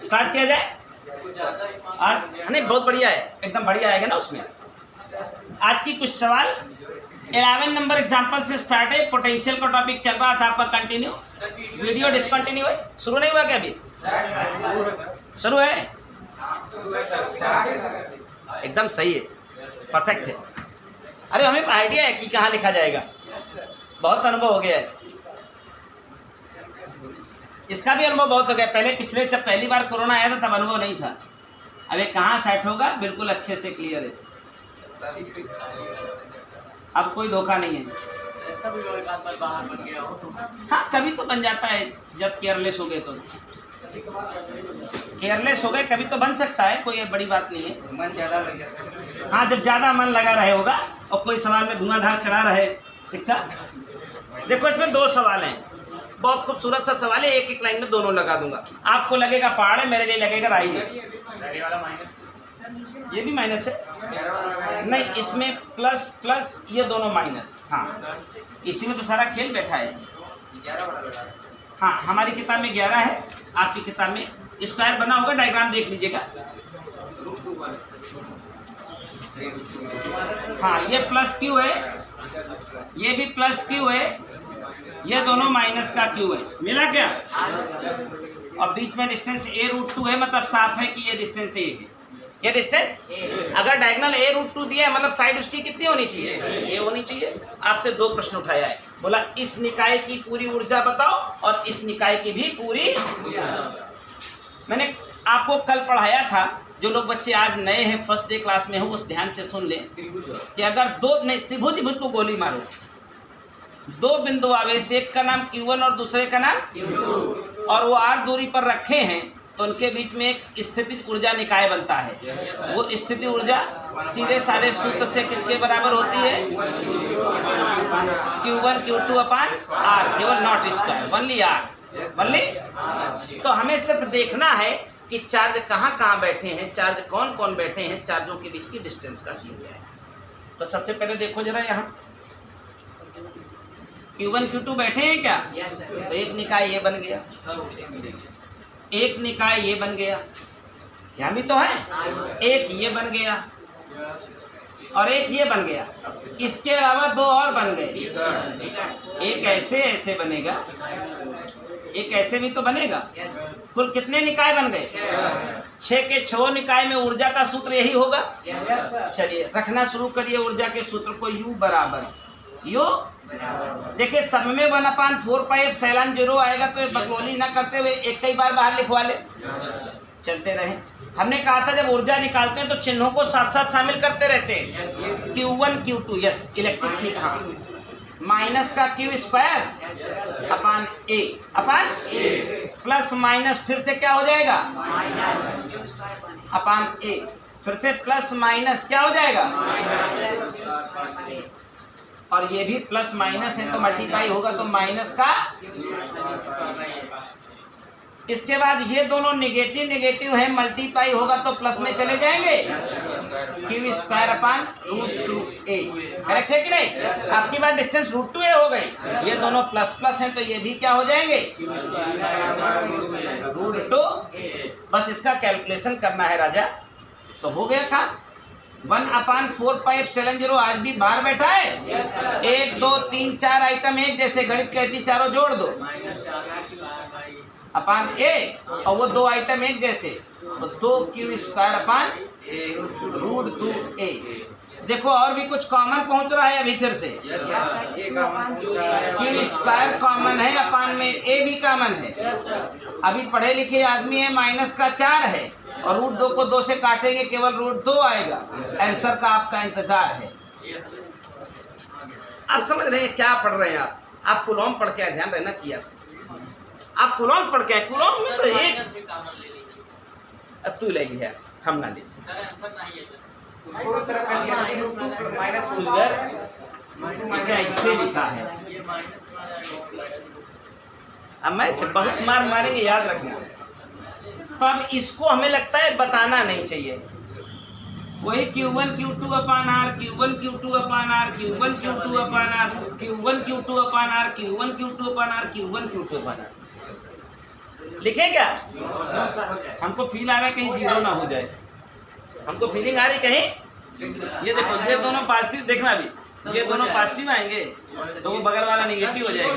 Start किया जाए आज? नहीं, बहुत बढ़िया है, एकदम बढ़िया आएगा ना उसमें। आज की कुछ सवाल 11 नंबर एग्जाम्पल से स्टार्ट है। पोटेंशियल का टॉपिक चल रहा था आपका कंटिन्यू। वीडियो डिसकंटिन्यू है, शुरू नहीं हुआ क्या? अभी शुरू है, एकदम सही है, परफेक्ट है। अरे हमें आइडिया है कि कहाँ लिखा जाएगा, बहुत अनुभव हो गया है, इसका भी अनुभव बहुत हो गया। पहले पिछले जब पहली बार कोरोना आया था तब अनुभव नहीं था, अब ये कहाँ सेट होगा बिल्कुल अच्छे से क्लियर है, अब कोई धोखा नहीं है। ऐसा भी एक आध बार बाहर बन गया हो तो हाँ, कभी तो बन जाता है जब केयरलेस हो गए तो। केयरलेस हो गए कभी तो बन सकता है, कोई बड़ी बात नहीं है। मन ज़्यादा लग जाता है। हाँ, जब ज़्यादा मन लगा रहे होगा और कोई सवाल में धुआंधार चढ़ा रहे सिक्का। देखो इसमें दो सवाल हैं, बहुत खूबसूरत सा सवाल है, एक एक लाइन में दोनों लगा दूंगा। आपको लगेगा पहाड़ है, मेरे लिए लगेगा राई है। ये भी माइनस है, नहीं इसमें प्लस प्लस, ये दोनों माइनस। हाँ, इसी में तो सारा खेल बैठा है। हाँ, हमारी किताब में 11 है, आपकी किताब में स्क्वायर बना होगा, डायग्राम देख लीजिएगा। हाँ, ये प्लस क्यू है, ये भी प्लस क्यू है, ये दोनों माइनस का क्यू है। मिला क्या? और बीच में डिस्टेंस a√2 है, मतलब साफ है कि ये डिस्टेंस a है। ये डिस्टेंस अगर डायगोनल a√2 दिया है मतलब साइड उसकी कितनी होनी चाहिए? ये होनी चाहिए। आपसे दो प्रश्न उठाया है, बोला इस निकाय की पूरी ऊर्जा बताओ और इस निकाय की भी पूरी। मैंने आपको कल पढ़ाया था, जो लोग बच्चे आज नए हैं, फर्स्ट डे क्लास में हो, उस ध्यान से सुन ले कि अगर दो नहीं त्रिभुज को गोली मारो, दो बिंदु आवेश, एक का नाम Q1 और दूसरे का नाम Q2, और वो r दूरी पर रखे हैं तो उनके बीच में एक स्थितिज ऊर्जा निकाय बनता है। वो स्थिति ऊर्जा सीधे साधे सूत्र से किसके बराबर होती है? Q1 Q2 अपान r, केवल not square, only r, only. तो हमें सिर्फ देखना है कि चार्ज कहाँ कहाँ बैठे हैं, चार्ज कौन कौन बैठे हैं, चार्जों के बीच की डिस्टेंस का सीन है। तो सबसे पहले देखो जरा, यहाँ Q1 Q2 बैठे हैं क्या? तो एक निकाय ये बन गया, एक निकाय ये बन गया, यहाँ भी तो है, एक ये बन गया और एक ये बन गया। इसके अलावा दो और बन गए, एक ऐसे ऐसे बनेगा, एक ऐसे भी तो बनेगा। कुल कितने निकाय बन गए? 6 के 6 निकाय में ऊर्जा का सूत्र यही होगा। चलिए रखना शुरू करिए ऊर्जा के सूत्र को। U बराबर U, देखिए सब में 1/4πε0 आएगा, तो ये बकलोली ना करते हुए एक कई बार बाहर लिखवा ले, चलते रहे। हमने कहा था जब ऊर्जा निकालते हैं तो चिन्हों को साथ साथ शामिल करते रहते हैं। Q1 Q2, yes electric field, हाँ, माइनस का Q square upon A, upon plus minus फिर से क्या हो जाएगा? अपान A, फिर से प्लस माइनस क्या हो जाएगा? और ये भी प्लस माइनस है तो मल्टीप्लाई होगा तो माइनस का। इसके बाद ये दोनों नेगेटिव नेगेटिव है, मल्टीप्लाई होगा तो प्लस में चले जाएंगे, Q square upon √2a, correct है कि नहीं? आपकी बात डिस्टेंस √2a हो गई, ये दोनों प्लस प्लस हैं तो ये भी क्या हो जाएंगे? √2। बस इसका कैलकुलेशन करना है राजा, तो हो गया था। 1/4πε0 आज भी बाहर बैठा है। 1 2 3 4 आइटम एक जैसे, गणित कहती चारों जोड़ दो अपान A, और वो दो आइटम एक जैसे तो 2Q स्क्वायर अपान √2a। देखो और भी कुछ कॉमन पहुंच रहा है अभी फिर से, Q स्क्वायर कॉमन है, अपान में A भी कॉमन है। अभी पढ़े लिखे आदमी है, माइनस का 4 है और √2 को 2 से काटेंगे केवल √2 आएगा। आंसर का आपका इंतजार है। आप समझ रहे हैं क्या पढ़ रहे हैं? आप कुलॉम पढ़ के ध्यान रहना चाहिए। आप कुलॉम पढ़ के, कुलॉम में तो एक अब तू लगी है, हम ना ले ऐसे लिखा है। अब मैं बहुत मार मारेंगे, याद रखना। तो अब इसको हमें लगता है बताना नहीं चाहिए। वही Q1 Q2 अपान R, Q1 Q2 अपान R, Q1 Q2 अपान R, Q1 Q2 अपान R, Q1 Q2 अपान R, Q1 Q2 अपान R। लिखे क्या? हमको फील आ रहा है कहीं जीरो ना हो जाए, हमको फीलिंग आ रही कहीं, ये देखो ये दोनों पॉजिटिव, देखना भी ये दोनों पॉजिटिव आएंगे तो वो बगल वाला नेगेटिव हो जाएगा।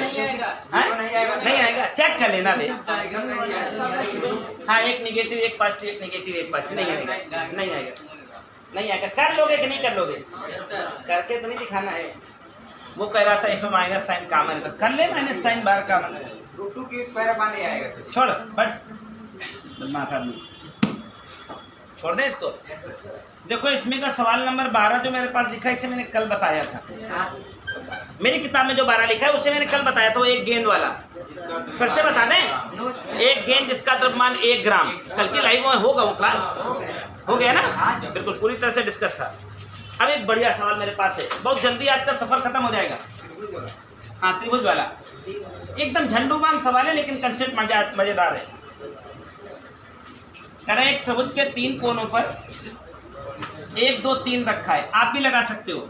नहीं आएगा, चेक कर लेना बे। हाँ, एक नेगेटिव एक पॉजिटिव, एक नेगेटिव एक पॉजिटिव, नहीं आएगा, नहीं आएगा, नहीं आएगा। कर लोगे कि नहीं कर लोगे? करके तो नहीं दिखाना है। वो कह रहा था इसमें माइनस साइन कॉमन है, तो कर ले माइनस साइन बार कॉमन है। √2 की स्क्वायर अपान ए आएगा। छोड़ बट बदमाश आदमी, छोड़ दे इसको। देखो इसमें का सवाल नंबर 12 जो मेरे पास लिखा है, इसे मैंने कल बताया था। मेरी किताब में जो 12 लिखा है उसे मैंने कल बताया था, वो 1 गेंद वाला। फिर से बता दें, 1 गेंद जिसका द्रव्यमान 1 ग्राम। कल की लाइव में होगा वो क्लास, हो गया ना? बिल्कुल पूरी तरह से डिस्कस था। अब एक बढ़िया सवाल मेरे पास है, बहुत जल्दी आज का सफर खत्म हो जाएगा। हाँ, त्रिभुज वाला एकदम झंडूबाम सवाल है, लेकिन कंसेप्ट मजेदार है। करें एक त्रिभुज के 3 कोनों पर 1 2 3 रखा है, आप भी लगा सकते हो,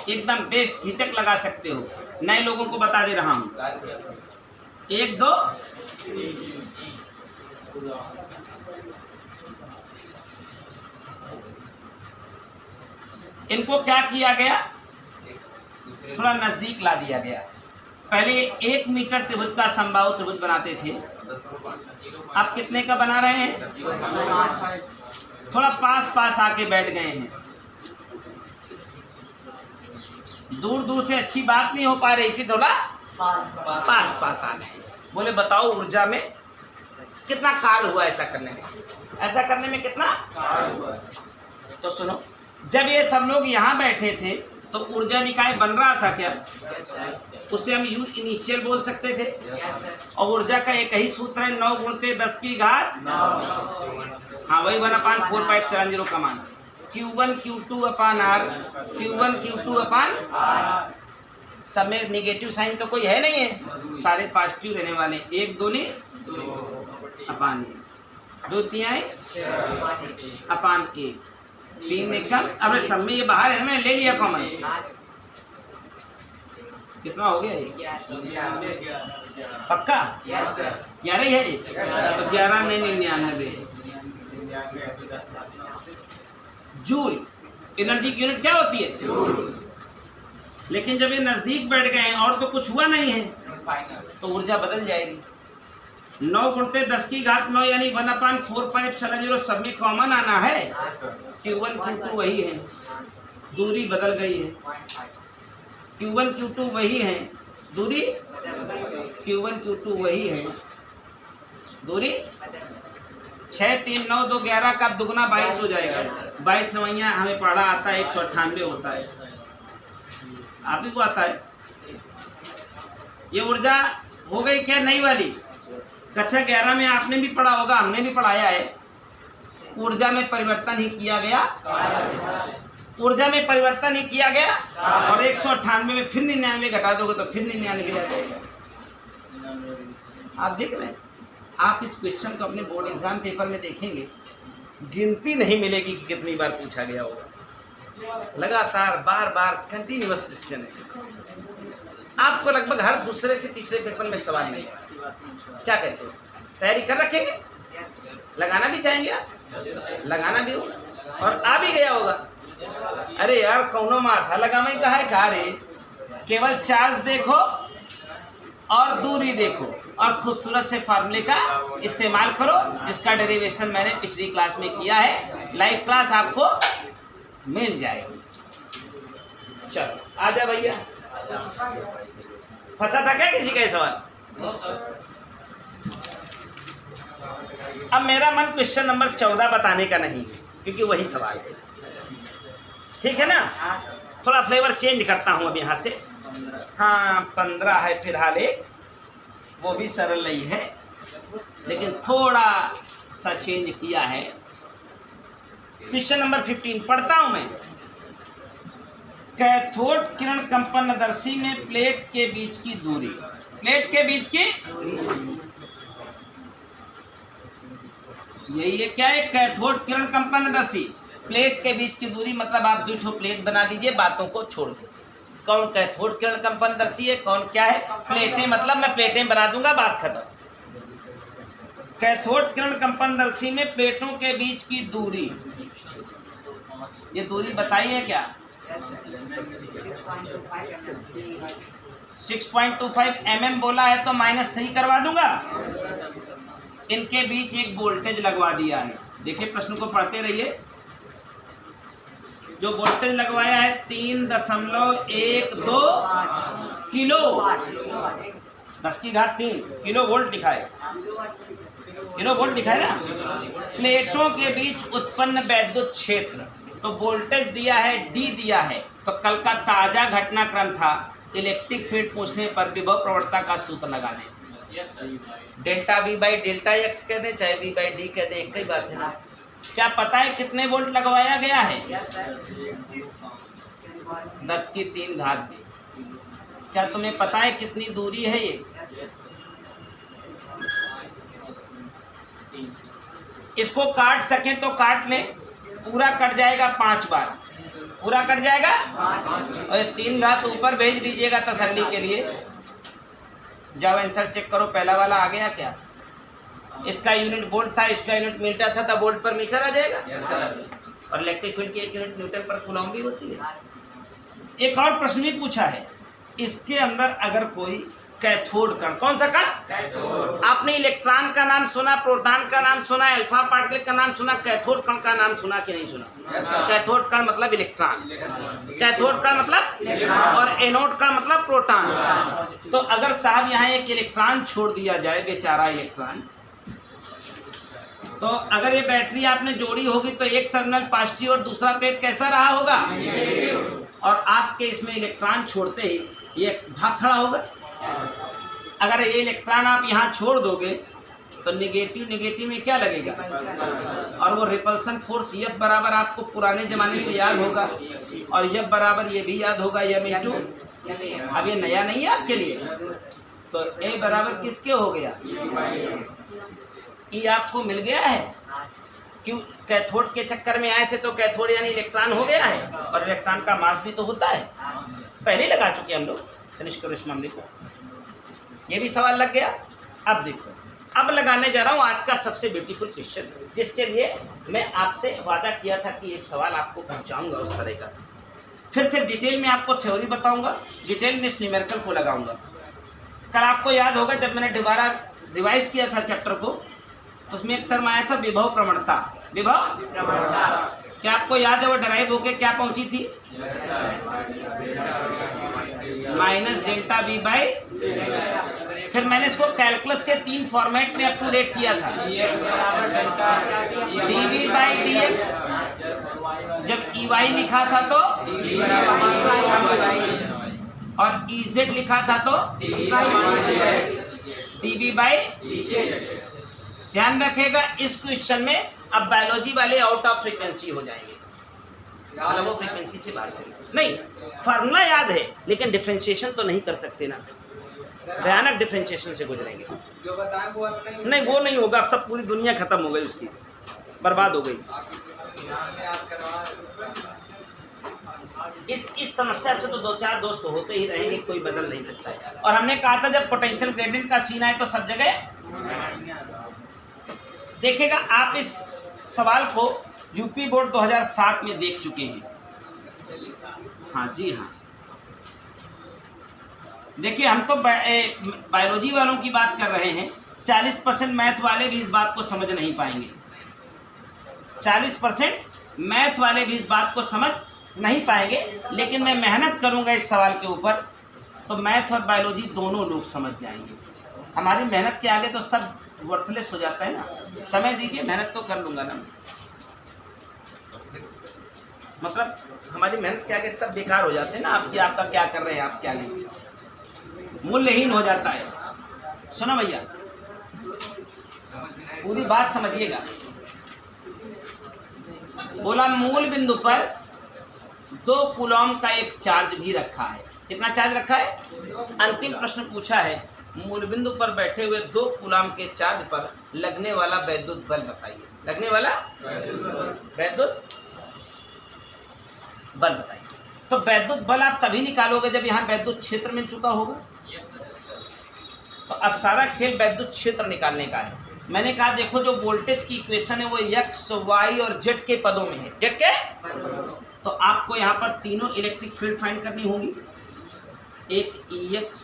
एकदम बेहिचक लगा सकते हो। नए लोगों को बता दे रहा हूं, 1 2 इनको क्या किया गया, थोड़ा नजदीक ला दिया गया। पहले 1 मीटर त्रिभुज का समबाहु त्रिभुज बनाते थे, अब कितने का बना रहे हैं? थोड़ा पास पास आके बैठ गए हैं, दूर दूर से अच्छी बात नहीं हो पा रही थी, थोड़ा पास पास आ गए। बोले बताओ ऊर्जा में कितना काल हुआ ऐसा करने में, ऐसा करने में कितना काल हुआ? तो सुनो, जब ये सब लोग यहाँ बैठे थे तो ऊर्जा निकाय बन रहा था क्या? उसे हम यू इनिशियल बोल सकते थे। और ऊर्जा का एक ही सूत्र है, 9 × 10 की घात 9। हाँ, वही 1/4πε0 का मान Q1 Q2 अपान R, Q1 Q2 अपान R। सब में नेगेटिव साइन तो कोई है नहीं है, सारे पॉजिटिव रहने वाले। 1 दूनी अपान 2 तिहाई अपान 1, 3 एकम। अब सब में ये बाहर है, मैंने ले लिया कॉमन। कितना हो गया ये? पक्का 11 ही है ये, तो 11 में 99 जूल। एनर्जी की यूनिट क्या होती है? जूल। लेकिन जब ये नजदीक बैठ गए हैं और तो कुछ हुआ नहीं है, तो ऊर्जा बदल जाएगी। 9 × 10 की घात 9 यानी 1/4πε0, सब में कॉमन आना है। Q1 Q2 वही है, दूरी बदल गई है। Q1 Q2 वही है, दूरी Q1 Q2 वही है, दूरी 6 3 9 2 11 का दुगना 22 हो जाएगा। 22 नवैया हमें पढ़ा आता है, 198 होता है, आप ही को आता है। ये ऊर्जा हो गई क्या नई वाली? कक्षा 11 में आपने भी पढ़ा होगा, हमने भी पढ़ाया है। ऊर्जा में परिवर्तन ही किया गया, ऊर्जा में परिवर्तन ही किया गया। और 198 में फिर 99 घटा दोगे तो फिर 99 आ जाएगा। आप देख रहे हैं, आप इस क्वेश्चन को अपने बोर्ड एग्जाम पेपर में देखेंगे, गिनती नहीं मिलेगी कि कितनी बार पूछा गया होगा। लगातार बार बार कंटिन्यूअस क्वेश्चन है। आपको लगभग हर दूसरे से तीसरे पेपर में सवाल मिलेगा। क्या कहते हो, तैयारी कर रखेंगे? लगाना भी चाहेंगे आप? लगाना भी होगा और आ भी गया होगा। अरे यार, कौनो माथा लगा में कहा है, कहा रे, केवल चार्ज देखो और दूरी देखो और खूबसूरत से फार्मूले का इस्तेमाल करो, जिसका डेरिवेशन मैंने पिछली क्लास में किया है। लाइव क्लास आपको मिल जाएगी। चलो आजा भैया। फंसा था क्या किसी का सवाल? अब मेरा मन क्वेश्चन नंबर 14 बताने का नहीं, क्योंकि वही सवाल है। ठीक है ना? थोड़ा फ्लेवर चेंज करता हूँ अब यहाँ से। हाँ, 15 है फिलहाल, एक वो भी सरल नहीं है, लेकिन थोड़ा सा चेंज किया है। क्वेश्चन नंबर 15 पढ़ता हूँ मैं। कैथोड किरण कंपनदर्शी में प्लेट के बीच की दूरी, प्लेट के बीच की यही है, क्या है? कैथोड किरण कंपनदर्शी, प्लेट के बीच की दूरी। मतलब आप 2 प्लेट बना दीजिए, बातों को छोड़ दीजिए। कौन कैथोड किरण कंपनदर्शी है, कौन क्या है? प्लेटें। मतलब मैं प्लेटें बना दूंगा, बात खत्म। कैथोड किरण कंपनदर्शी में प्लेटों के बीच की दूरी, ये दूरी बताई है क्या? 6.25 mm बोला है तो -3 करवा दूंगा। इनके बीच एक वोल्टेज लगवा दिया है। देखिए प्रश्न को पढ़ते रहिए। जो वोल्टेज लगवाया है 3.12 किलो, 10⁻³ किलो वोल्ट लिखा है, किलो वोल्ट लिखा है ना। प्लेटों के बीच उत्पन्न वैद्युत क्षेत्र, तो वोल्टेज दिया है D दिया है, तो कल का ताजा घटनाक्रम था इलेक्ट्रिक फील्ड पूछने पर विभव प्रवणता का सूत्र लगाने। Delta V by delta x कह दे चाहे V बाई डी कह दे, एक ही बात है ना। क्या पता है कितने वोल्ट लगवाया गया है? 10⁻³ क्या तुम्हें पता है कितनी दूरी है ये? इसको काट सकें तो काट लें, पूरा कट जाएगा 5 बार, पूरा कट जाएगा। और 3 घात ऊपर भेज दीजिएगा तसल्ली के लिए। जब आंसर चेक करो, पहला वाला आ गया क्या? इसका यूनिट वोल्ट था, इसका यूनिट मीटर था, तब वोल्ट पर मीटर आ जाएगा। और इलेक्ट्रिक फील्ड की 1 यूनिट न्यूटन पर कूलॉम भी होती है। एक और प्रश्न भी पूछा है, इसके अंदर अगर कोई कैथोड कण, कौन सा कण? आपने इलेक्ट्रॉन का नाम सुना, प्रोटॉन का नाम सुना, अल्फा पार्टिकल का नाम सुना, कैथोड कण का नाम सुना कि नहीं सुना? कैथोड कण मतलब इलेक्ट्रॉन, कैथोड कण मतलब, और एनोड कण मतलब प्रोटॉन। तो अगर साहब यहाँ एक इलेक्ट्रॉन छोड़ दिया जाए, बेचारा इलेक्ट्रॉन, तो अगर ये बैटरी आपने जोड़ी होगी तो एक टर्मिनल पॉजिटिव और दूसरा प्लेट कैसा रहा होगा? और आपके इसमें इलेक्ट्रॉन छोड़ते ही ये भाग खड़ा होगा। अगर ये इलेक्ट्रॉन आप यहाँ छोड़ दोगे तो नेगेटिव नेगेटिव में क्या लगेगा? और वो रिपल्सन फोर्स F बराबर आपको पुराने जमाने में याद होगा, और F बराबर ये भी याद होगा, M × अब ये नया नहीं है आपके लिए। तो A बराबर किसके हो गया? E आपको मिल गया है। क्यों? कैथोड के चक्कर में आए थे तो कैथोड यानी इलेक्ट्रॉन हो गया है, और इलेक्ट्रॉन का मास भी तो होता है, पहले लगा चुके हम लोग। फिनिश करो इस मामले को, ये भी सवाल लग गया। अब देखो, अब लगाने जा रहा हूँ आज का सबसे ब्यूटीफुल क्वेश्चन, जिसके लिए मैं आपसे वादा किया था कि एक सवाल आपको पहुँचाऊंगा उस तरह का। फिर से डिटेल में आपको थ्योरी बताऊंगा, डिटेल में इस न्यूमेरिकल को लगाऊंगा। कल आपको याद होगा जब मैंने दोबारा रिवाइज किया था चैप्टर को, उसमें एक टर्म आया था विभव प्रवणता। विभव प्रवणता क्या आपको याद है? वो डराइव होके क्या पहुंची थी? -ΔV बाई, फिर मैंने इसको कैलकुलस के 3 फॉर्मेट में अप टू डेट किया था। dV बाई dx, जब EY लिखा था तो, और EZ लिखा था तो dV बाई। ध्यान रखेगा इस क्वेश्चन में अब बायोलॉजी वाले आउट ऑफ फ्रीक्वेंसी हो जाएंगे, मतलब वो फ्रीक्वेंसी से बाहर चले नहीं। फार्मूला याद है लेकिन डिफरेंशिएशन तो नहीं कर सकते ना, भयानक डिफरेंशिएशन से गुजरेंगे। जो बताएं वो नहीं, वो नहीं होगा। अब सब पूरी दुनिया खत्म हो गई, उसकी बर्बाद हो गई। इस समस्या से तो 2-4 दोस्त होते ही रहेंगे, कोई बदल नहीं सकता है। और हमने कहा था जब पोटेंशियल ग्रेडियंट का सीन आए तो सब जगह देखिएगा। आप इस सवाल को यूपी बोर्ड 2007 में देख चुके हैं। हाँ जी हाँ, देखिए हम तो बायोलॉजी वालों की बात कर रहे हैं। 40% मैथ वाले भी इस बात को समझ नहीं पाएंगे, 40% मैथ वाले भी इस बात को समझ नहीं पाएंगे। लेकिन मैं मेहनत करूंगा इस सवाल के ऊपर, तो मैथ और बायोलॉजी दोनों लोग समझ जाएंगे। हमारी मेहनत के आगे तो सब वर्थलेस हो जाता है ना। समय दीजिए, मेहनत तो कर लूंगा ना, मतलब हमारी मेहनत के आगे सब बेकार हो जाते हैं ना। आपका क्या कर रहे हैं, आप क्या नहीं, मूल्यहीन हो जाता है। सुनो भैया, पूरी बात समझिएगा। बोला मूल बिंदु पर 2 कूलॉम का एक चार्ज भी रखा है। कितना चार्ज रखा है? अंतिम प्रश्न पूछा है, मूल बिंदु पर बैठे हुए 2 कूलॉम के चार्ज पर लगने वाला वैद्युत बल बताइए। लगने वाला वैद्युत बल बताइए। तो वैद्युत बल आप तभी निकालोगे जब यहाँ वैद्युत क्षेत्र मिल चुका होगा। तो अब सारा खेल वैद्युत क्षेत्र निकालने का है। मैंने कहा देखो जो वोल्टेज की इक्वेशन है वो एक्स वाई और जेड के पदों में है, जेड के। तो आपको यहाँ पर तीनों इलेक्ट्रिक फील्ड फाइंड करनी होंगी। एक ई एक्स,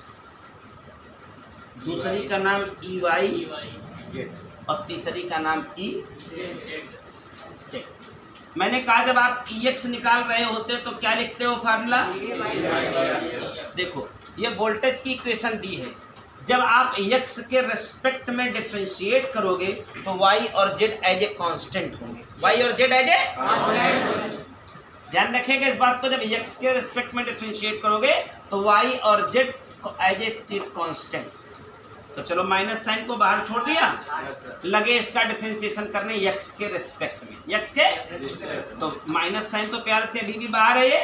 दूसरी का नाम ई वाई और तीसरी का नाम ई जेड। मैंने कहा जब आप ई एक्स निकाल रहे होते तो क्या लिखते हो फार्मूला? देखो ये वोल्टेज की इक्वेशन दी है, जब आप x के रेस्पेक्ट में डिफरेंशिएट करोगे तो y और z एज ए कांस्टेंट होंगे, y और z एज ए। ध्यान रखिएगा इस बात को, जब x के रेस्पेक्ट में डिफरेंशिएट करोगे तो y और z एज ए कांस्टेंट। तो चलो माइनस साइन को बाहर छोड़ दिया, लगे इसका डिफरेंशिएशन करने x के रेस्पेक्ट में, x के। तो माइनस साइन तो प्यार से अभी भी बाहर है, ये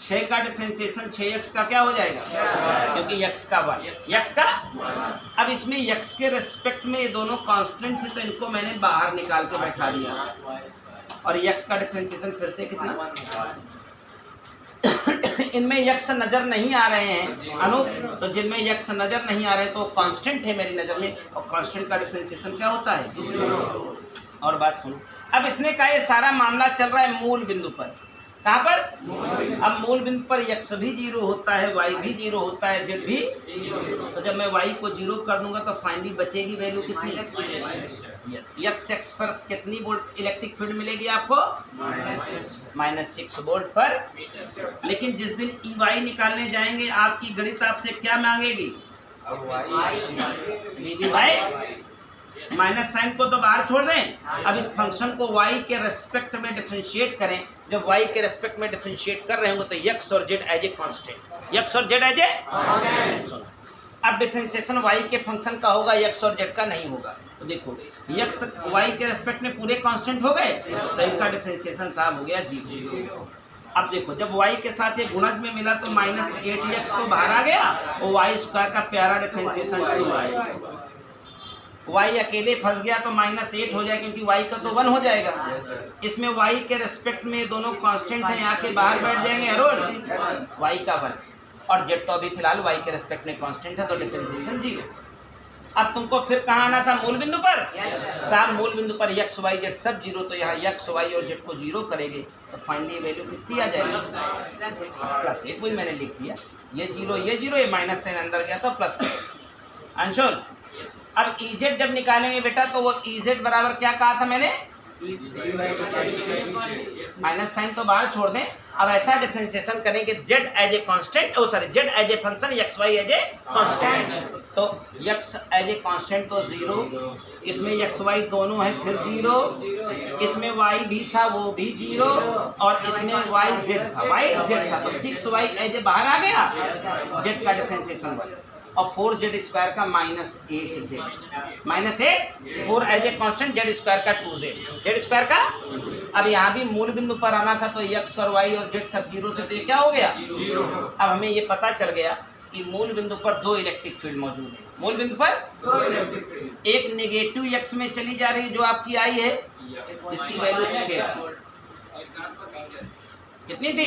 6 का डिफरेंशिएशन 6x का क्या हो जाएगा, क्योंकि x का 1, x का। अब इसमें x के रेस्पेक्ट में ये दोनों कांस्टेंट थे तो इनको मैंने बाहर निकाल के बैठा दिया, और x का डिफरेंशिएशन फिर से कितना इनमें यक्स नजर नहीं आ रहे हैं अनु, तो जिनमें यक्स नजर नहीं आ रहे तो कांस्टेंट है मेरी नजर में, और कांस्टेंट का डिफरेंशिएशन क्या होता है। और बात सुनो, अब इसने कहा ये सारा मामला चल रहा है मूल बिंदु पर। कहाँ पर? अब मूल बिंदु पर x भी 0 होता है, y भी 0 होता है, z भी। तो जब मैं y को 0 कर दूंगा तो फाइनली बचेगी वैल्यू कितनी? यस, x पर कितनी वोल्ट इलेक्ट्रिक फील्ड मिलेगी आपको? -6 वोल्ट पर। लेकिन जिस दिन EY निकालने जाएंगे आपकी गणित आपसे क्या मांगेगी? माइनस साइन को तो बाहर छोड़ दें, अब इस फंक्शन को y के रेस्पेक्ट में डिफरेंशिएट करें। जब y के रेस्पेक्ट में डिफरेंशिएट कर रहे होंगे तो x और z as a constant, x और z एज ए। अब डिफरेंशिएशन y के फंक्शन का होगा, x और z का नहीं होगा। तो देखो x y के रेस्पेक्ट में पूरे कांस्टेंट हो गए तो इनका डिफरेंशिएशन साहब हो गया 0। अब देखो जब y के साथ ये गुणज में मिला तो -8x तो बाहर आ गया, और y² का प्यारा डिफरेंशिएशन 2y। y अकेले फंस गया तो -8 हो जाएगा, क्योंकि y का तो 1 हो जाएगा। इसमें y के रेस्पेक्ट में दोनों कांस्टेंट हैं, यहाँ के बाहर बैठ जाएंगे अरुण, y का 1 और z तो अभी फिलहाल y के रेस्पेक्ट में कांस्टेंट है तो डिफरेंशिएशन 0। अब तुमको फिर कहाँ आना था? मूल बिंदु पर। साहब मूल बिंदु पर x y z सब 0, तो यहाँ x y और z को 0 करेंगे तो फाइनली वैल्यू कितनी आ जाएगी? +8। वही मैंने लिख दिया, ये 0 ये 0, ये माइनस साइन अंदर गया तो प्लस। अंशुल अब EZ जब निकालेंगे बेटा तो वो EZ बराबर क्या कहा था मैंने? माइनस साइन तो बाहर छोड़ दें। अब ऐसा डिफरेंशिएशन करेंगे z as a constant, oh sorry z as a function, x y as a constant. तो x एज ए कांस्टेंट तो 0, इसमें x y दोनों है फिर 0, इसमें y भी था वो भी 0, और इसमें y z था तो 6y एज ए बाहर आ गया, z का डिफरेंशिएशन 1 और 4z² का -8z, -8 4 as a constant, z² का 2z, z² का। अब यहाँ भी मूल बिंदु पर आना था तो x और y और z सब 0 थे तो ये क्या हो गया? अब हमें ये पता चल गया कि मूल बिंदु पर 2 इलेक्ट्रिक फील्ड मौजूद है। मूल बिंदु पर 2 इलेक्ट्रिक फील्ड, एक नेगेटिव x में चली जा रही है जो आपकी आई है, इसकी वैल्यू 6 कितनी थी?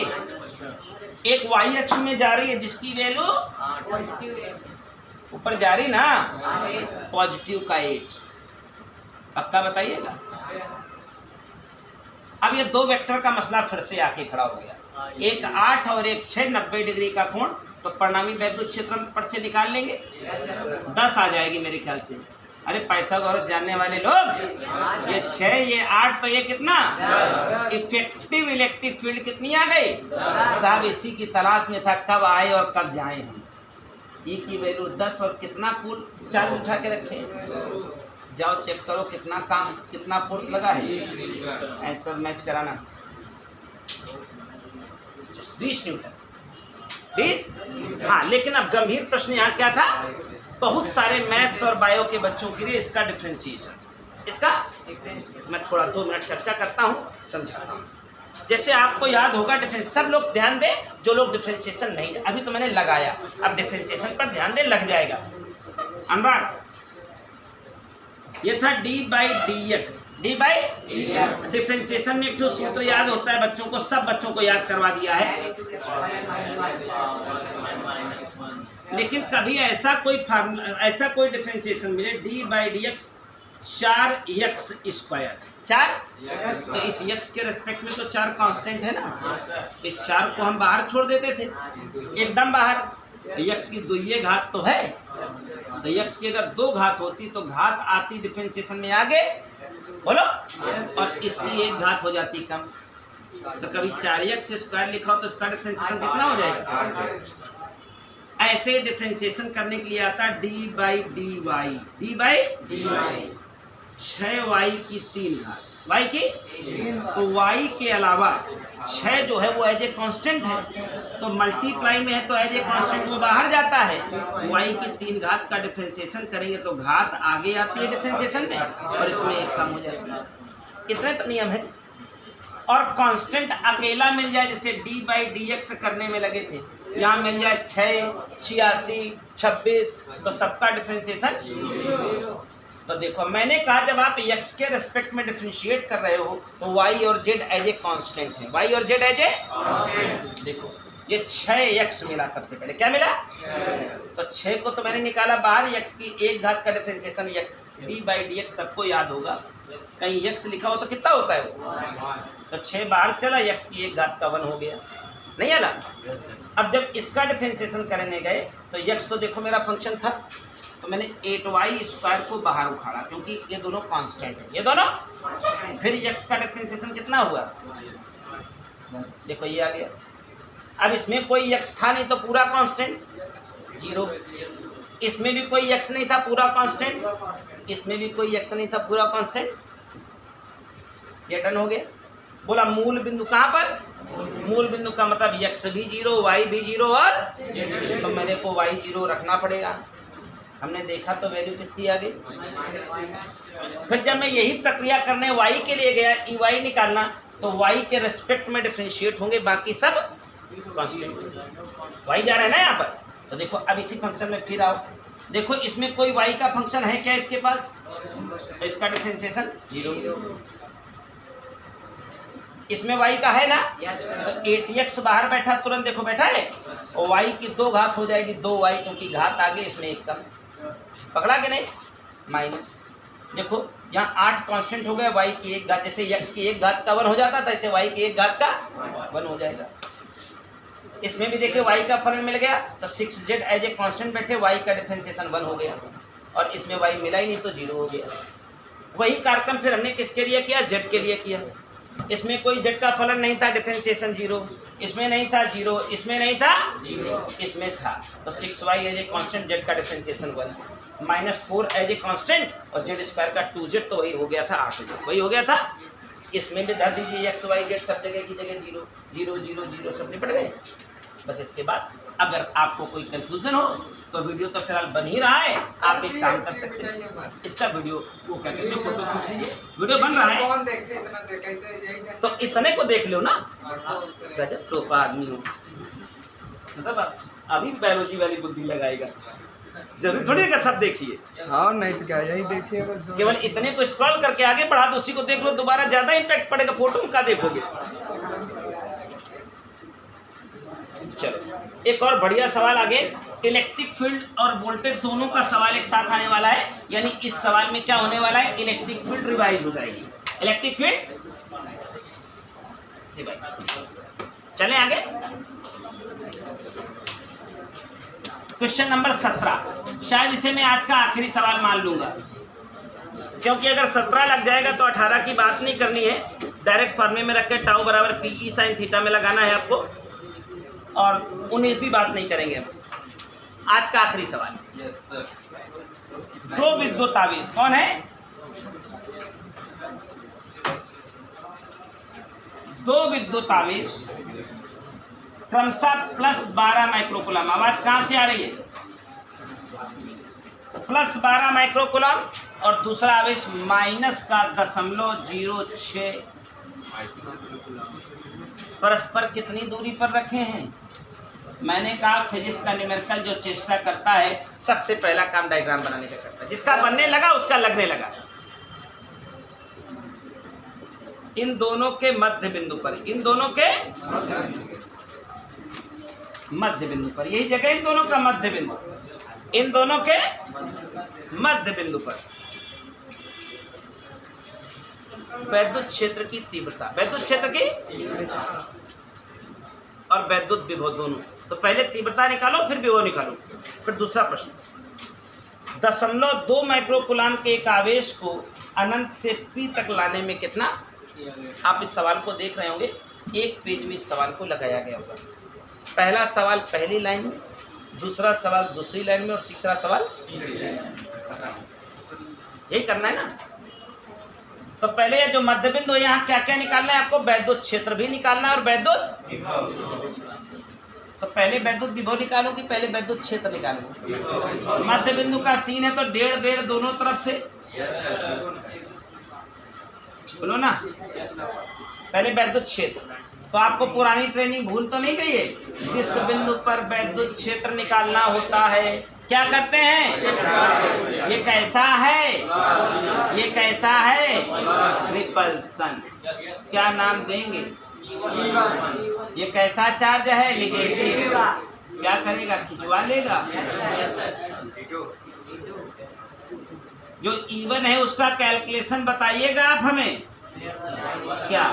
एक y अक्ष में जा रही है जिसकी वैल्यू ऊपर जा रही ना, पॉजिटिव का 8। पक्का बताइएगा। अब ये 2 वेक्टर का मसला फिर से आके खड़ा हो गया, एक 8 और एक 6, 90 डिग्री का कोण, तो परिणामी वैद्युत क्षेत्र पर से निकाल लेंगे, 10 आ जाएगी मेरे ख्याल से। अरे पाइथागोरस जानने वाले लोग, ये 6 ये 8 तो ये कितना? इफेक्टिव इलेक्ट्रिक फील्ड कितनी आ गई साहब? इसी की तलाश में था, कब आए और कब जाए हम। ई की वैल्यू 10 और कितना कूल चार्ज उठा के रखे, जाओ चेक करो कितना काम, कितना फोर्स लगा है। आंसर मैच कराना, 20 न्यूटन, 20। हाँ, लेकिन अब गंभीर प्रश्न यहाँ क्या था? बहुत सारे मैथ्स और बायो के बच्चों के लिए इसका डिफरेंशिएशन, इसका मैं थोड़ा 2 मिनट चर्चा करता हूँ, समझाता हूँ। जैसे आपको याद होगा डिफरेंशिएशन, सब लोग ध्यान दें जो लोग डिफरेंशिएशन नहीं, अभी तो मैंने लगाया, अब डिफरेंशिएशन पर ध्यान दें, लग जाएगा। अनुराग, ये था d/dx, डिफरेंशिएशन में एक जो सूत्र याद होता है बच्चों को, सब बच्चों को याद करवा दिया है। लेकिन कभी ऐसा कोई डिफरेंशिएशन मिले d/dx 4x स्क्वायर, 4 तो इस x के रेस्पेक्ट में तो 4 कांस्टेंट है ना, इस 4 को हम बाहर छोड़ देते थे एकदम बाहर। x की द्वितीय घात तो है, तो x की अगर 2 घात होती तो घात आती डिफरेंशिएशन में आगे, बोलो, और इसकी 1 घात हो जाती कम। तो कभी 4x स्क्वायर लिखा हो तो इसका डिफरेंशिएशन कितना हो जाएगा? ऐसे डिफरेंशिएशन करने के लिए आता d by D Y 6y की 3 घात, y की, तो y के अलावा 6 जो है वो एज ए कांस्टेंट है, तो मल्टीप्लाई में है तो एज ए कांस्टेंट वो बाहर जाता है। y की 3 घात का डिफरेंशिएशन करेंगे तो घात आगे आती है डिफरेंशिएशन में और इसमें 1 कम हो जाएगा। इतने तो नियम है। और कांस्टेंट अकेला मिल जाए, जैसे d बाई डी एक्स करने में लगे थे, यहाँ मिल जाए 6, 86, 26, तो सबका डिफरेंशिएशन। तो देखो मैंने कहा जब आप x के रेस्पेक्ट में डिफरेंशिएट कर रहे हो तो y और z एज ए कांस्टेंट है, y और z एज ए, देखो ये 6x मिला, सबसे पहले क्या मिला? तो 6 को तो मैंने निकाला बाहर, x की 1 घात का differentiation x d by D x सबको याद होगा, कहीं x लिखा हो तो कितना होता है वो? तो 6 बाहर चला, x की 1 घात का 1 हो गया, नहीं आला? अब जब इसका डिफरेंशिएशन करने गए तो x तो देखो मेरा फंक्शन था, तो मैंने 8y स्क्वायर को बाहर उखाड़ा क्योंकि ये दोनों कांस्टेंट है, ये दोनों। फिर x का डिफरेंशिएशन कितना हुआ? देखो ये आ गया। अब इसमें कोई x था नहीं तो पूरा कांस्टेंट 0, इसमें भी कोई x नहीं था पूरा कांस्टेंट, इसमें भी कोई x नहीं था पूरा कांस्टेंट, ये टर्न हो गया। बोला मूल बिंदु कहाँ पर? मूल बिंदु का मतलब x भी 0, y भी 0 और तो मेरे को y 0 रखना पड़ेगा। हमने देखा तो वैल्यू कितनी आ गई। फिर जब मैं यही प्रक्रिया करने y के लिए गया, y निकालना, तो y के रेस्पेक्ट में डिफरेंशिएट होंगे, बाकी सब कांस्टेंट। y जा रहा है ना यहाँ पर, तो देखो अब इसी फंक्शन में फिर आओ, देखो इसमें कोई y का फंक्शन है क्या इसके पास? तो इसका डिफरेंशिएशन 0। इसमें y का है ना, तो 8x बाहर बैठा, तुरंत देखो बैठा है, और y की 2 घात हो जाएगी 2y, क्योंकि घात आगे इसमें 1 कम, पकड़ा कि नहीं? माइनस, देखो यहाँ 8 कांस्टेंट हो गया, y की 1 घात, जैसे x की 1 घात का 1 हो जाता था, ऐसे y की 1 घात का 1 हो जाएगा। इसमें भी देखिए y का फलन मिल गया, तो 6z एज ए कांस्टेंट बैठे, y का डिफरेंशिएशन 1 हो गया, और इसमें y मिला ही नहीं तो 0 हो गया। वही कार्यक्रम फिर हमने किसके लिए किया? z के लिए किया। इसमें कोई z का फलन नहीं था, डिफरेंशिएशन 0, इसमें नहीं था 0, इसमें नहीं था 0, इसमें था, तो 6y as a constant, z का डिफरेंशिएशन 1, -4 एज ए कांस्टेंट, और z स्क्वायर का 2z, तो वही हो गया था 8z, वही हो गया था। इसमें भी धर दीजिए x y z, सब जगह की जगह 0 0 0 0 सब निपट गए। बस इसके बाद अगर आपको कोई कंफ्यूजन हो तो वीडियो तो फिलहाल बन ही रहा है, आप एक काम कर सकते हैं, इसका वीडियो वो क्या कहते हैं, फोटो खींच लीजिए, वीडियो बन रहा है तो इतने को देख लो ना, गजब चौका आदमी हो, मतलब अभी बायोलॉजी वाली बुद्धि लगाएगा, जरूर थोड़ी का सब देखिए। हाँ नहीं तो क्या, यही देखिए, केवल इतने को स्क्रॉल करके आगे बढ़ा दो, उसी को देख लो, दोबारा ज्यादा इम्पैक्ट पड़ेगा, फोटो में क्या देखोगे। चलो एक और बढ़िया सवाल आगे, इलेक्ट्रिक फील्ड और वोल्टेज दोनों का सवाल एक साथ आने वाला है, यानी इस सवाल में क्या होने वाला है, इलेक्ट्रिक फील्ड रिवाइज हो जाएगी, इलेक्ट्रिक फील्ड रिवाइज। चलें आगे, क्वेश्चन नंबर 17, शायद इसे मैं आज का आखिरी सवाल मान लूंगा, क्योंकि अगर 17 लग जाएगा तो 18 की बात नहीं करनी है, डायरेक्ट फॉर्मूले में रख के टाउ बराबर PE sin थीटा में लगाना है आपको, और 19 भी बात नहीं करेंगे। आज का आखिरी सवाल, दो विद्युत आवेश, कौन है? दो विद्युत आवेश क्रमशः +12 माइक्रोकूलम, आवाज कहां से आ रही है? +12 माइक्रोकूलम, और दूसरा आवेश -0.06 परस्पर कितनी दूरी पर रखे हैं? मैंने कहा फिजिक्स का न्यूमेरिकल जो चेष्टा करता है, सबसे पहला काम डायग्राम बनाने का करता है, जिसका बनने लगा उसका लगने लगा। इन दोनों के मध्य बिंदु पर, इन दोनों के मध्य बिंदु पर, यही जगह इन दोनों का मध्य बिंदु, इन दोनों के मध्य बिंदु पर वैद्युत क्षेत्र की तीव्रता, वैद्युत क्षेत्र की और वैद्युत विभव दोनों। तो पहले तीव्रता निकालो फिर विभव निकालो। फिर दूसरा प्रश्न, 0.2 माइक्रोकूलाम के एक आवेश को अनंत से P तक लाने में कितना। आप इस सवाल को देख रहे होंगे, एक पेज में इस सवाल को लगाया गया होगा। पहला सवाल पहली लाइन में, दूसरा सवाल दूसरी लाइन में और तीसरा सवाल यही करना है ना। तो पहले जो मध्य बिंदु है यहाँ क्या क्या निकालना है आपको, वैद्युत क्षेत्र भी निकालना है और वैद्युत विभव। तो पहले वैद्युत विभव निकालो कि पहले वैद्युत क्षेत्र निकालो। मध्य बिंदु का सीन है तो 1.5 दोनों तरफ से, बोलो ना। पहले वैद्युत क्षेत्र, तो आपको पुरानी ट्रेनिंग भूल तो नहीं गई है। जिस बिंदु पर वैद्युत क्षेत्र निकालना होता है क्या करते हैं, ये कैसा है, ये कैसा है, रिपल्सन। क्या नाम देंगे, ये कैसा चार्ज है, नेगेटिव। क्या करेगा, खिंचवा लेगा। जो E1 है उसका कैलकुलेशन बताइएगा आप हमें। क्या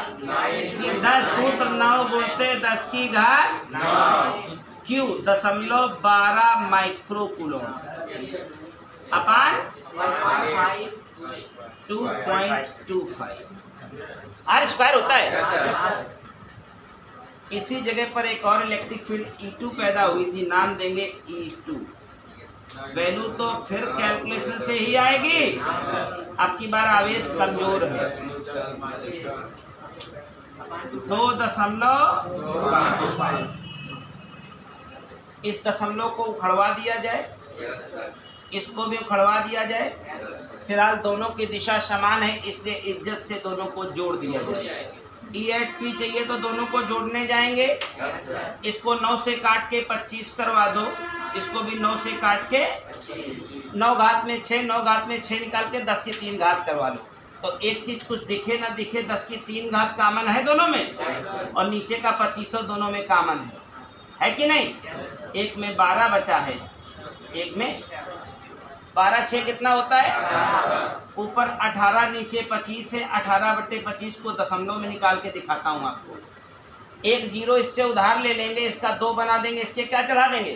सीधा सूत्र 9 गुणते 10 की घात Q 0.12 माइक्रोकूलम अपान 2.25 R स्क्वायर होता है। इसी जगह पर एक और इलेक्ट्रिक फील्ड E2 पैदा हुई थी, नाम देंगे E2। वैल्यू तो फिर कैलकुलेशन से ही आएगी। आपकी बार आवेश कमजोर है, 2.25। इस दशमलव को उखड़वा दिया जाए, इसको भी उखड़वा दिया जाए। फिलहाल दोनों की दिशा समान है इसलिए इज्जत से दोनों को जोड़ दिया जाए। E8P चाहिए तो दोनों को जोड़ने जाएंगे। इसको 9 से काट के 25 करवा दो, इसको भी 9 से काट के 9 घात में 6, 9 घात में 6 निकाल के 10 की 3 घात करवा लो। तो एक चीज कुछ दिखे ना दिखे 10 की 3 घात कॉमन है दोनों में, और नीचे का 2500 दोनों में कॉमन है कि नहीं। एक में 12 बचा है, एक में 12, 6 कितना होता है, ऊपर 18 नीचे 25 है। 18/25 को दशमलव में निकाल के दिखाता हूँ आपको। एक 0 इससे उधार ले लेंगे, इसका 2 बना देंगे, इसके क्या चढ़ा देंगे।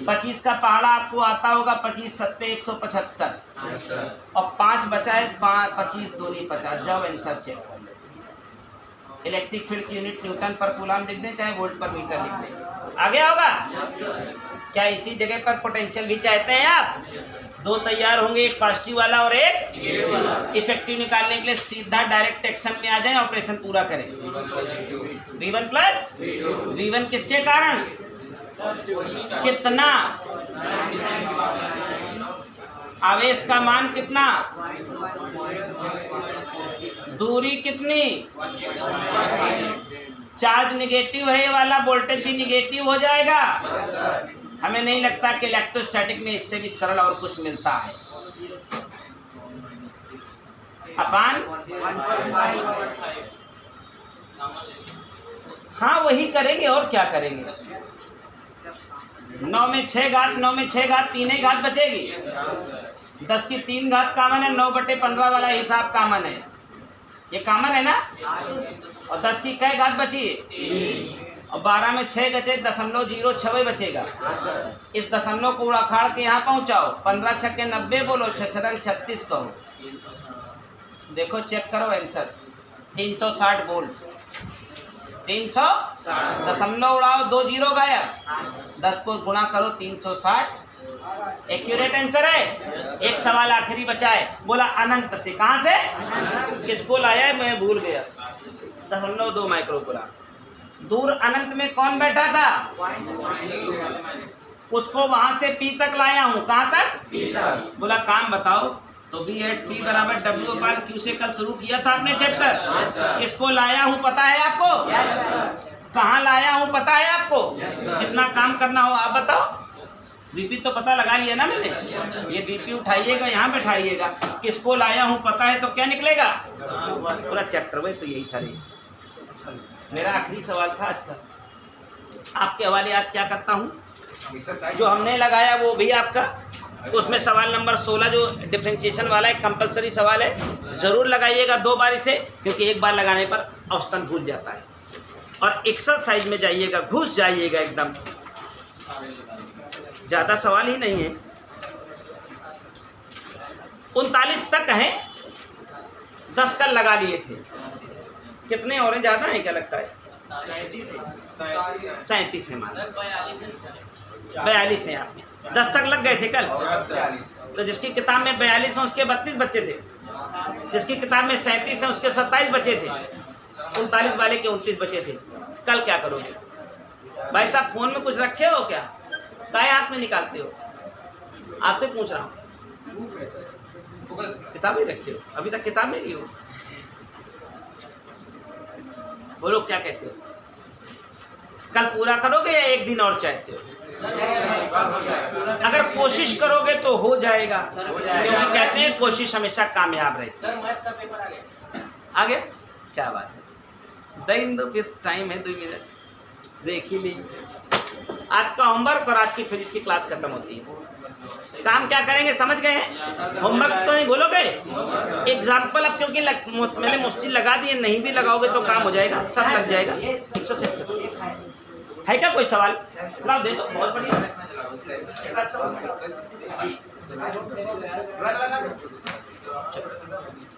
25 का पहाड़ा आपको आता होगा, 25 सत्ते 175 और 5 बचा है, 25 दूनी 50। जाओ आंसर चेक। इलेक्ट्रिक फील्ड की यूनिट न्यूटन पर कूलम लिख दें, चाहे वोल्ट पर मीटर लिख दें, आ गया होगा। क्या इसी जगह पर पोटेंशियल भी चाहते हैं आप। 2 तैयार होंगे, एक पॉजिटिव वाला और एक इफेक्टिव। निकालने के लिए सीधा डायरेक्ट एक्शन में आ जाए, ऑपरेशन पूरा करें। V1 प्लस V1 किसके कारण, कितना आवेश का मान, कितना दूरी, कितनी चार्ज नेगेटिव है ये वाला, वोल्टेज भी नेगेटिव हो जाएगा। हमें नहीं लगता कि इलेक्ट्रोस्टैटिक में इससे भी सरल और कुछ मिलता है। अपान हाँ वही करेंगे और क्या करेंगे। 9 में 6 घात, 9 में 6 घात 3 घात बचेगी। 10 की 3 घात कॉमन है, 9/15 वाला हिसाब कॉमन है, ये कॉमन है ना। और 10 की कै घात बची, और 12 में 6 गए 0.06 बचेगा। इस दशमलव को उड़ाखाड़ के यहाँ पहुँचाओ। 15 छक्के 90 बोलो, 6 36 कहो। देखो चेक करो आंसर, 360 वोल्ट। 300 दशमलव उड़ाओ, 2 0 गायब, 10 को गुणा करो 360। एक्यूरेट आंसर है। एक सवाल आखिरी बचा है, बोला अनंत से, कहां से, किसको लाया है मैं भूल गया। 0.2 माइक्रोकूलम दूर अनंत में कौन बैठा था, उसको वहां से P तक लाया हूं। कहां तक, बोला काम बताओ। तो V8P बराबर W/Q से कल शुरू किया था आपने चैप्टर। किसको लाया हूं पता है आपको, कहां लाया हूं पता है आपको, कितना काम करना हो आप बताओ। बीपी तो पता लगा लिया ना मैंने, ये बीपी उठाइएगा यहाँ बैठाइएगा। किसको लाया हूँ पता है तो क्या निकलेगा, पूरा चैप्टर। वही तो यही था रे, मेरा आखिरी सवाल था आज का। आपके हवाले आज क्या करता हूँ, जो हमने लगाया वो भी आपका उसमें सवाल नंबर 16 जो डिफरेंशिएशन वाला है कंपलसरी सवाल है, ज़रूर लगाइएगा 2 बार इसे, क्योंकि एक बार लगाने पर औसतन भूल जाता है। और एक्सरसाइज में जाइएगा, घुस जाइएगा एकदम, ज़्यादा सवाल ही नहीं है, 39 तक हैं, 10 कल लगा लिए थे। कितने और हैं, ज़्यादा हैं क्या लगता है? 37 है, मान 42 हैं आपने, 10 तक लग गए थे कल। तो जिसकी किताब में 42 हैं उसके 32 बच्चे थे, जिसकी किताब में 37 हैं उसके 27 बचे थे, 39 वाले के 29 बचे थे। कल क्या करोगे भाई साहब? फोन में कुछ रखे हो क्या? काहे हाथ में निकालते हो? आपसे पूछ रहा हूँ, किताबें रखे हो? अभी तक किताब नहीं ली हो? बोलो क्या कहते हो? कल पूरा करोगे या एक दिन और चाहते हो? अगर कोशिश करोगे तो हो जाएगा, क्योंकि कहते हैं कोशिश हमेशा कामयाब रहती है। आ गया? क्या बात है, दिन दो, फिर टाइम है 2 मिनट, देख ही ली। आज का होमवर्क और आज की फिजिक्स की क्लास खत्म होती है। काम क्या करेंगे समझ गए हैं? होमवर्क तो नहीं बोलोगे, एग्जाम्पल अब क्योंकि मैंने मोस्टली लगा दिए, नहीं भी लगाओगे तो काम हो जाएगा, सब लग जाएगा। 170 है क्या कोई सवाल? लाओ दे दो, बहुत बढ़िया।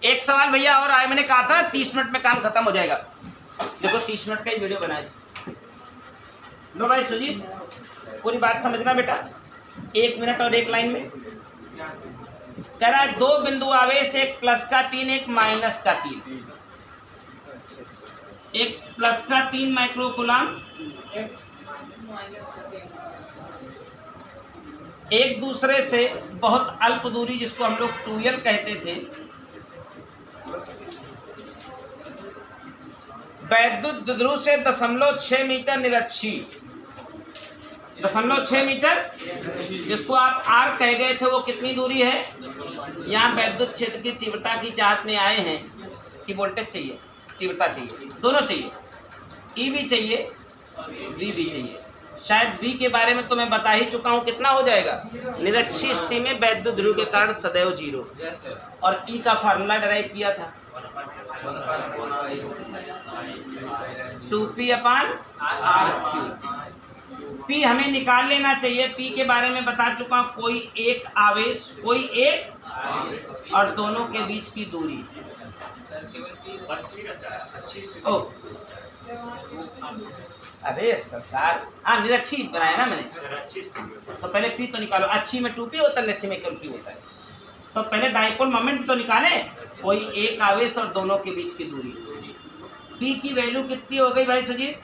एक सवाल भैया और आए, मैंने कहा था 30 मिनट में काम खत्म हो जाएगा। देखो 30 मिनट का ही वीडियो बनाए। लो भाई सुजीत, पूरी बात समझना बेटा, 1 मिनट और 1 लाइन में कह रहा है 2 बिंदु आवेश, एक प्लस का 3, एक माइनस का 3, एक प्लस का 3 माइक्रोकूलम एक दूसरे से बहुत अल्प दूरी, जिसको हम लोग 2l कहते थे, वैद्युत द्विध्रुव से 0.6 मीटर निरक्षी, 0.6 मीटर, जिसको आप r कह गए थे, वो कितनी दूरी है? यहाँ वैद्युत क्षेत्र की तीव्रता की जांच में आए हैं कि वोल्टेज चाहिए, तीव्रता चाहिए, दोनों चाहिए, E भी चाहिए, V भी चाहिए। शायद V के बारे में तो मैं बता ही चुका हूँ, कितना हो जाएगा? निरक्षी स्थिति में वैद्युत ध्रुव के कारण सदैव 0। और E का फार्मूला डराइव किया था 2p/r³। P हमें निकाल लेना चाहिए, P के बारे में बता चुका हूँ, कोई एक आवेश, कोई एक और दोनों के बीच की दूरी। ओ अरे सरकार, हाँ निरक्षी बनाया ना मैंने, तो पहले P तो निकालो। अच्छी में 2p होता है, निरक्षी में 1p होता है, तो पहले डाइपोल मोमेंट तो निकाले, कोई एक आवेश और दोनों के बीच की दूरी। P की वैल्यू कितनी हो गई भाई सुजीत?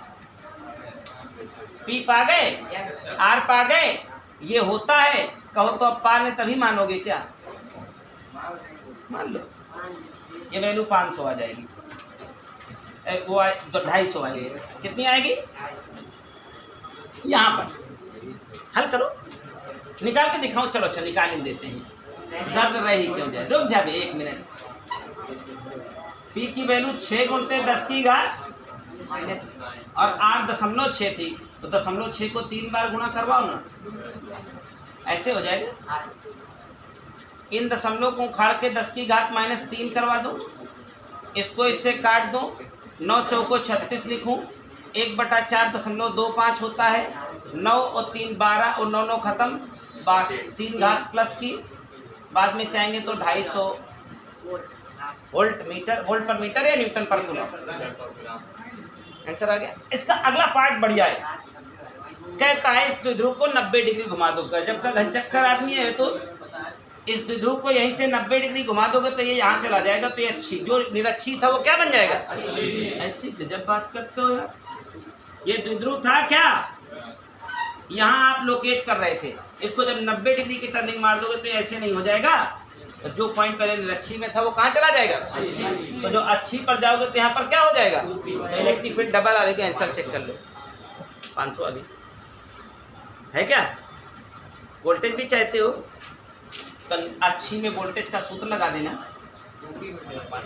P पा गए, R पा गए, ये होता है, कहो तो अब पा ले तभी मानोगे क्या? मान लो ये वैल्यू 500 आ जाएगी, वो तो 250 आएगी, कितनी आएगी? यहाँ पर हल करो, निकाल के दिखाओ। चलो अच्छा निकाल ही देते हैं, दर्द रह ही क्यों जाए। रुक जाए 1 मिनट। P की वैल्यू 6 गुणते 10 की घात और 8.6 थी, तो 0.6 को 3 बार गुणा करवाओ ना, ऐसे हो जाएगा। इन दशमलव को उखाड़ के 10 की घात -3 करवा दो, इसको इससे काट दो, 9 चौको 36 लिखूं, 1/4.25 होता है, 9 और 3 12 और 9 9 खत्म, 3 घात प्लस की, बाद में चाहेंगे तो 250 वोल्ट पर मीटर या न्यूटन पर कूलम। आंसर आ गया। इसका अगला पार्ट बढ़िया है, कहता है इस द्विध्रुव को 90 डिग्री घुमा दो। जब का घनचक्कर आदमी है तो इस द्विध्रुव को यहीं से 90 डिग्री घुमा दोगे तो ये यहाँ चला जाएगा, तो ये अच्छी, जो निरक्षी था वो क्या बन जाएगा? ऐसी गजब बात करते हो यार। ये द्विध्रुव था क्या, यहाँ आप लोकेट कर रहे थे, इसको जब 90 डिग्री की टर्निंग मार दोगे तो ऐसे नहीं हो जाएगा, जो पॉइंट पहले निरक्षी में था वो कहाँ चला जाएगा? तो जो अच्छी पर जाओगे तो यहाँ पर क्या हो जाएगा? इलेक्ट्रिक फील्ड डबल आ रही है। आंसर चेक कर लो, 500 अभी है क्या? वोल्टेज भी चाहते हो तो अच्छी में वोल्टेज का सूत्र लगा देना,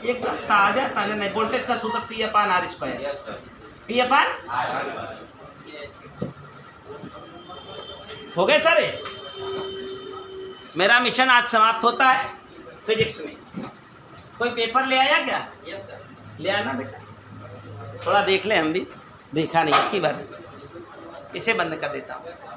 एक ताजा नहीं, वोल्टेज का सूत्र P/R², P/R हो गए सारे। मेरा मिशन आज समाप्त होता है फिजिक्स में। कोई पेपर ले आया क्या? ले आना बेटा, थोड़ा देख ले, हम भी देखा नहीं की बात। इसे बंद कर देता हूँ।